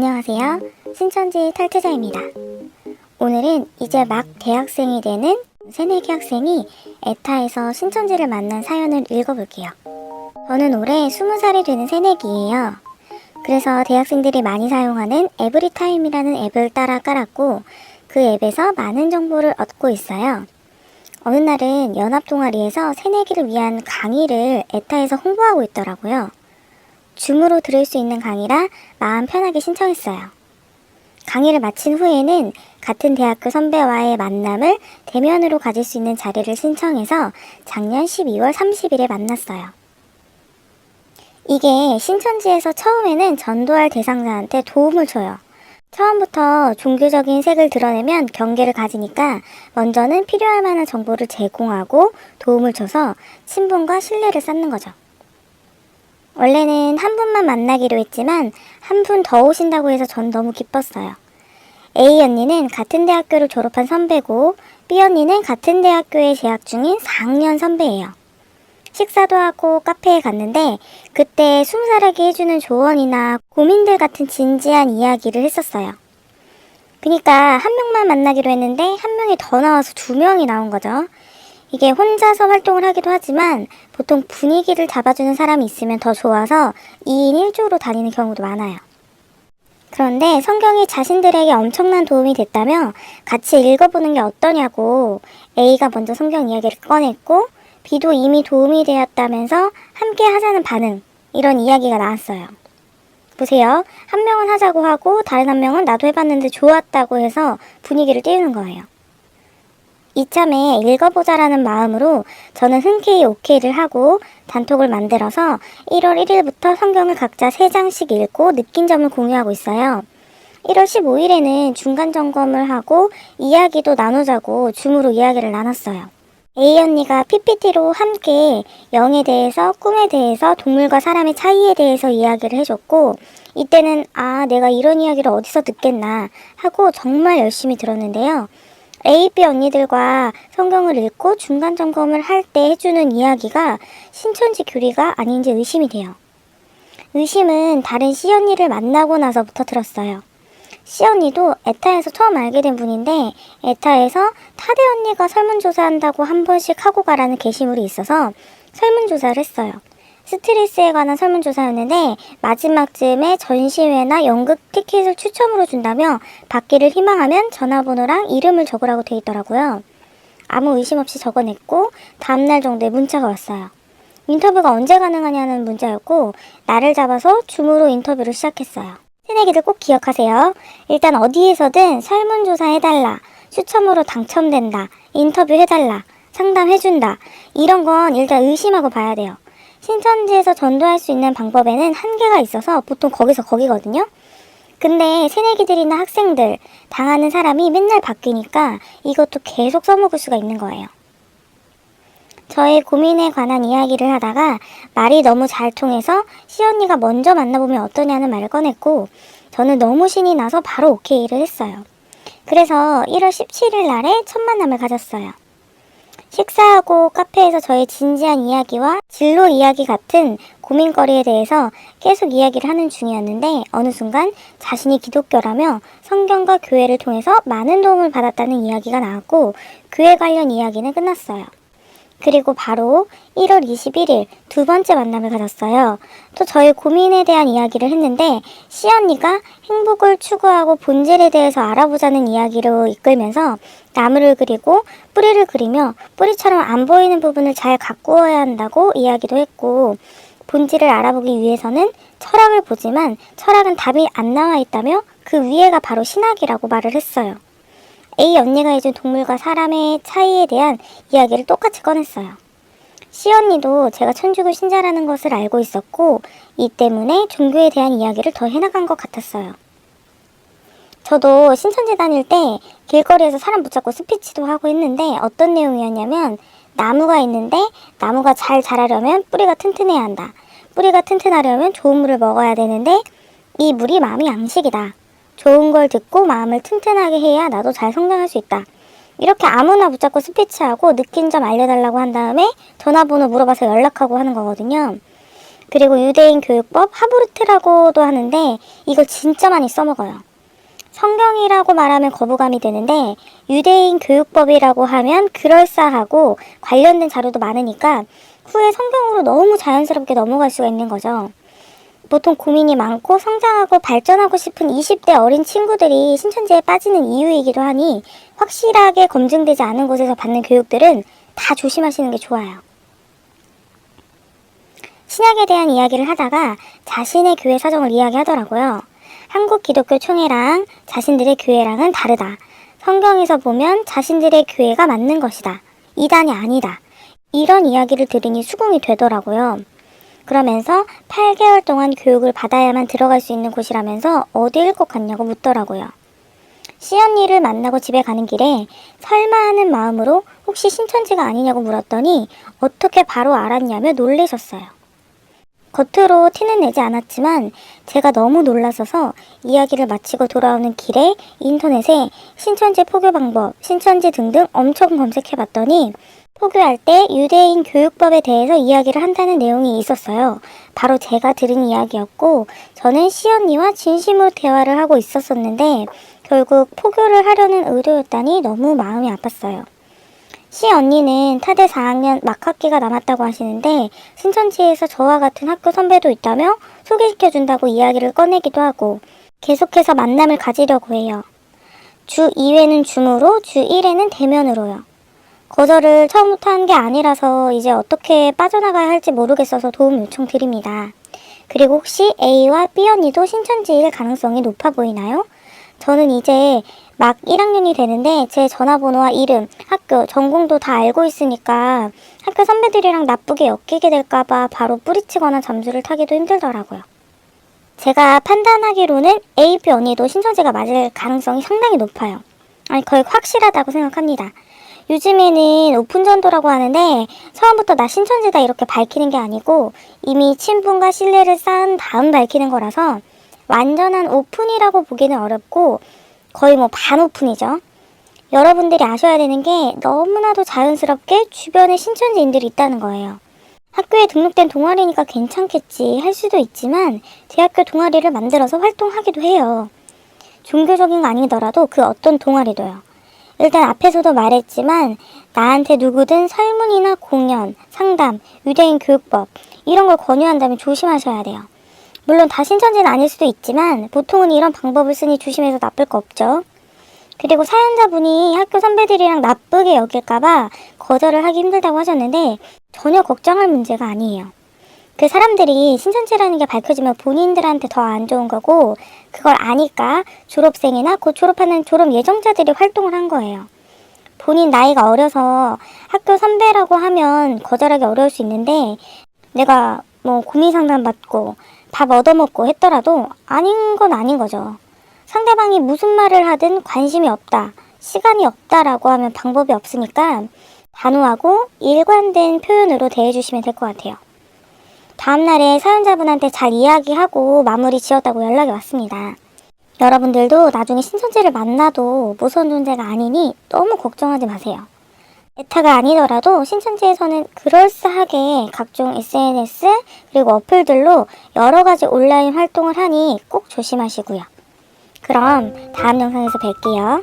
안녕하세요. 신천지 탈퇴자입니다. 오늘은 이제 막 대학생이 되는 새내기 학생이 에타에서 신천지를 만난 사연을 읽어볼게요. 저는 올해 20살이 되는 새내기예요. 그래서 대학생들이 많이 사용하는 에브리타임이라는 앱을 따라 깔았고 그 앱에서 많은 정보를 얻고 있어요. 어느 날은 연합동아리에서 새내기를 위한 강의를 에타에서 홍보하고 있더라고요. 줌으로 들을 수 있는 강의라 마음 편하게 신청했어요. 강의를 마친 후에는 같은 대학교 선배와의 만남을 대면으로 가질 수 있는 자리를 신청해서 작년 12월 30일에 만났어요. 이게 신천지에서 처음에는 전도할 대상자한테 도움을 줘요. 처음부터 종교적인 색을 드러내면 경계를 가지니까 먼저는 필요할 만한 정보를 제공하고 도움을 줘서 친분과 신뢰를 쌓는 거죠. 원래는 한 분만 만나기로 했지만 한 분 더 오신다고 해서 전 너무 기뻤어요. A 언니는 같은 대학교를 졸업한 선배고 B 언니는 같은 대학교에 재학 중인 4학년 선배예요. 식사도 하고 카페에 갔는데 그때 20살에게 해주는 조언이나 고민들 같은 진지한 이야기를 했었어요. 그러니까 한 명만 만나기로 했는데 한 명이 더 나와서 2명이 나온 거죠. 이게 혼자서 활동을 하기도 하지만 보통 분위기를 잡아주는 사람이 있으면 더 좋아서 2인 1조로 다니는 경우도 많아요. 그런데 성경이 자신들에게 엄청난 도움이 됐다며 같이 읽어보는 게 어떠냐고 A가 먼저 성경 이야기를 꺼냈고 B도 이미 도움이 되었다면서 함께 하자는 반응, 이런 이야기가 나왔어요. 보세요. 한 명은 하자고 하고 다른 한 명은 나도 해봤는데 좋았다고 해서 분위기를 띄우는 거예요. 이참에 읽어보자라는 마음으로 저는 흔쾌히 오케이를 하고 단톡을 만들어서 1월 1일부터 성경을 각자 3장씩 읽고 느낀 점을 공유하고 있어요. 1월 15일에는 중간 점검을 하고 이야기도 나누자고 줌으로 이야기를 나눴어요. A 언니가 PPT로 함께 영에 대해서, 꿈에 대해서, 동물과 사람의 차이에 대해서 이야기를 해줬고 이때는 내가 이런 이야기를 어디서 듣겠나 하고 정말 열심히 들었는데요. A, B 언니들과 성경을 읽고 중간 점검을 할 때 해주는 이야기가 신천지 교리가 아닌지 의심이 돼요. 의심은 다른 C 언니를 만나고 나서부터 들었어요. C 언니도 에타에서 처음 알게 된 분인데 에타에서 타대 언니가 설문조사한다고 한 번씩 하고 가라는 게시물이 있어서 설문조사를 했어요. 스트레스에 관한 설문조사였는데 마지막쯤에 전시회나 연극 티켓을 추첨으로 준다며 받기를 희망하면 전화번호랑 이름을 적으라고 돼 있더라고요. 아무 의심 없이 적어냈고 다음날 정도에 문자가 왔어요. 인터뷰가 언제 가능하냐는 문자였고 날을 잡아서 줌으로 인터뷰를 시작했어요. 새내기들 꼭 기억하세요. 일단 어디에서든 설문조사 해달라, 추첨으로 당첨된다, 인터뷰 해달라, 상담해준다, 이런 건 일단 의심하고 봐야 돼요. 신천지에서 전도할 수 있는 방법에는 한계가 있어서 보통 거기서 거기거든요. 근데 새내기들이나 학생들, 당하는 사람이 맨날 바뀌니까 이것도 계속 써먹을 수가 있는 거예요. 저의 고민에 관한 이야기를 하다가 말이 너무 잘 통해서 시언니가 먼저 만나보면 어떠냐는 말을 꺼냈고 저는 너무 신이 나서 바로 오케이를 했어요. 그래서 1월 17일 날에 첫 만남을 가졌어요. 식사하고 카페에서 저의 진지한 이야기와 진로 이야기 같은 고민거리에 대해서 계속 이야기를 하는 중이었는데 어느 순간 자신이 기독교라며 성경과 교회를 통해서 많은 도움을 받았다는 이야기가 나왔고 교회 관련 이야기는 끝났어요. 그리고 바로 1월 21일 2번째 만남을 가졌어요. 또 저의 고민에 대한 이야기를 했는데 시언니가 행복을 추구하고 본질에 대해서 알아보자는 이야기로 이끌면서 나무를 그리고 뿌리를 그리며 뿌리처럼 안 보이는 부분을 잘 가꾸어야 한다고 이야기도 했고 본질을 알아보기 위해서는 철학을 보지만 철학은 답이 안 나와 있다며 그 위에가 바로 신학이라고 말을 했어요. A 언니가 해준 동물과 사람의 차이에 대한 이야기를 똑같이 꺼냈어요. C 언니도 제가 천주교 신자라는 것을 알고 있었고 이 때문에 종교에 대한 이야기를 더 해나간 것 같았어요. 저도 신천지 다닐 때 길거리에서 사람 붙잡고 스피치도 하고 했는데 어떤 내용이었냐면 나무가 있는데 나무가 잘 자라려면 뿌리가 튼튼해야 한다. 뿌리가 튼튼하려면 좋은 물을 먹어야 되는데 이 물이 마음의 양식이다. 좋은 걸 듣고 마음을 튼튼하게 해야 나도 잘 성장할 수 있다. 이렇게 아무나 붙잡고 스피치하고 느낀 점 알려달라고 한 다음에 전화번호 물어봐서 연락하고 하는 거거든요. 그리고 유대인 교육법 하브루트라고도 하는데 이걸 진짜 많이 써먹어요. 성경이라고 말하면 거부감이 드는데 유대인 교육법이라고 하면 그럴싸하고 관련된 자료도 많으니까 후에 성경으로 너무 자연스럽게 넘어갈 수가 있는 거죠. 보통 고민이 많고 성장하고 발전하고 싶은 20대 어린 친구들이 신천지에 빠지는 이유이기도 하니 확실하게 검증되지 않은 곳에서 받는 교육들은 다 조심하시는 게 좋아요. 신약에 대한 이야기를 하다가 자신의 교회 사정을 이야기하더라고요. 한국 기독교 총회랑 자신들의 교회랑은 다르다. 성경에서 보면 자신들의 교회가 맞는 것이다. 이단이 아니다. 이런 이야기를 들으니 수긍이 되더라고요. 그러면서 8개월 동안 교육을 받아야만 들어갈 수 있는 곳이라면서 어디일 것 같냐고 묻더라고요. 시언니를 만나고 집에 가는 길에 설마 하는 마음으로 혹시 신천지가 아니냐고 물었더니 어떻게 바로 알았냐며 놀라셨어요. 겉으로 티는 내지 않았지만 제가 너무 놀라서서 이야기를 마치고 돌아오는 길에 인터넷에 신천지 포교 방법, 신천지 등등 엄청 검색해봤더니 포교할 때 유대인 교육법에 대해서 이야기를 한다는 내용이 있었어요. 바로 제가 들은 이야기였고 저는 시언니와 진심으로 대화를 하고 있었었는데 결국 포교를 하려는 의도였다니 너무 마음이 아팠어요. 시언니는 타대 4학년 막학기가 남았다고 하시는데 신천지에서 저와 같은 학교 선배도 있다며 소개시켜준다고 이야기를 꺼내기도 하고 계속해서 만남을 가지려고 해요. 주 2회는 줌으로 주 1회는 대면으로요. 거절을 처음부터 한 게 아니라서 이제 어떻게 빠져나가야 할지 모르겠어서 도움 요청드립니다. 그리고 혹시 A와 B 언니도 신천지일 가능성이 높아 보이나요? 저는 이제 막 1학년이 되는데 제 전화번호와 이름, 학교, 전공도 다 알고 있으니까 학교 선배들이랑 나쁘게 엮이게 될까봐 바로 뿌리치거나 잠수를 타기도 힘들더라고요. 제가 판단하기로는 A, B 언니도 신천지가 맞을 가능성이 상당히 높아요. 아니 거의 확실하다고 생각합니다. 요즘에는 오픈전도라고 하는데 처음부터 나 신천지다 이렇게 밝히는 게 아니고 이미 친분과 신뢰를 쌓은 다음 밝히는 거라서 완전한 오픈이라고 보기는 어렵고 거의 뭐 반오픈이죠. 여러분들이 아셔야 되는 게 너무나도 자연스럽게 주변에 신천지인들이 있다는 거예요. 학교에 등록된 동아리니까 괜찮겠지 할 수도 있지만 대학교 동아리를 만들어서 활동하기도 해요. 종교적인 거 아니더라도 그 어떤 동아리도요. 일단 앞에서도 말했지만 나한테 누구든 설문이나 공연, 상담, 유대인 교육법 이런 걸 권유한다면 조심하셔야 돼요. 물론 다 신천지는 아닐 수도 있지만 보통은 이런 방법을 쓰니 조심해서 나쁠 거 없죠. 그리고 사연자분이 학교 선배들이랑 나쁘게 여길까봐 거절을 하기 힘들다고 하셨는데 전혀 걱정할 문제가 아니에요. 그 사람들이 신천지라는 게 밝혀지면 본인들한테 더 안 좋은 거고 그걸 아니까 졸업생이나 곧 졸업하는 졸업 예정자들이 활동을 한 거예요. 본인 나이가 어려서 학교 선배라고 하면 거절하기 어려울 수 있는데 내가 뭐 고민 상담 받고 밥 얻어먹고 했더라도 아닌 건 아닌 거죠. 상대방이 무슨 말을 하든 관심이 없다, 시간이 없다라고 하면 방법이 없으니까 단호하고 일관된 표현으로 대해주시면 될 것 같아요. 다음날에 사연자분한테 잘 이야기하고 마무리 지었다고 연락이 왔습니다. 여러분들도 나중에 신천지를 만나도 무서운 존재가 아니니 너무 걱정하지 마세요. 에타가 아니더라도 신천지에서는 그럴싸하게 각종 SNS 그리고 어플들로 여러 가지 온라인 활동을 하니 꼭 조심하시고요. 그럼 다음 영상에서 뵐게요.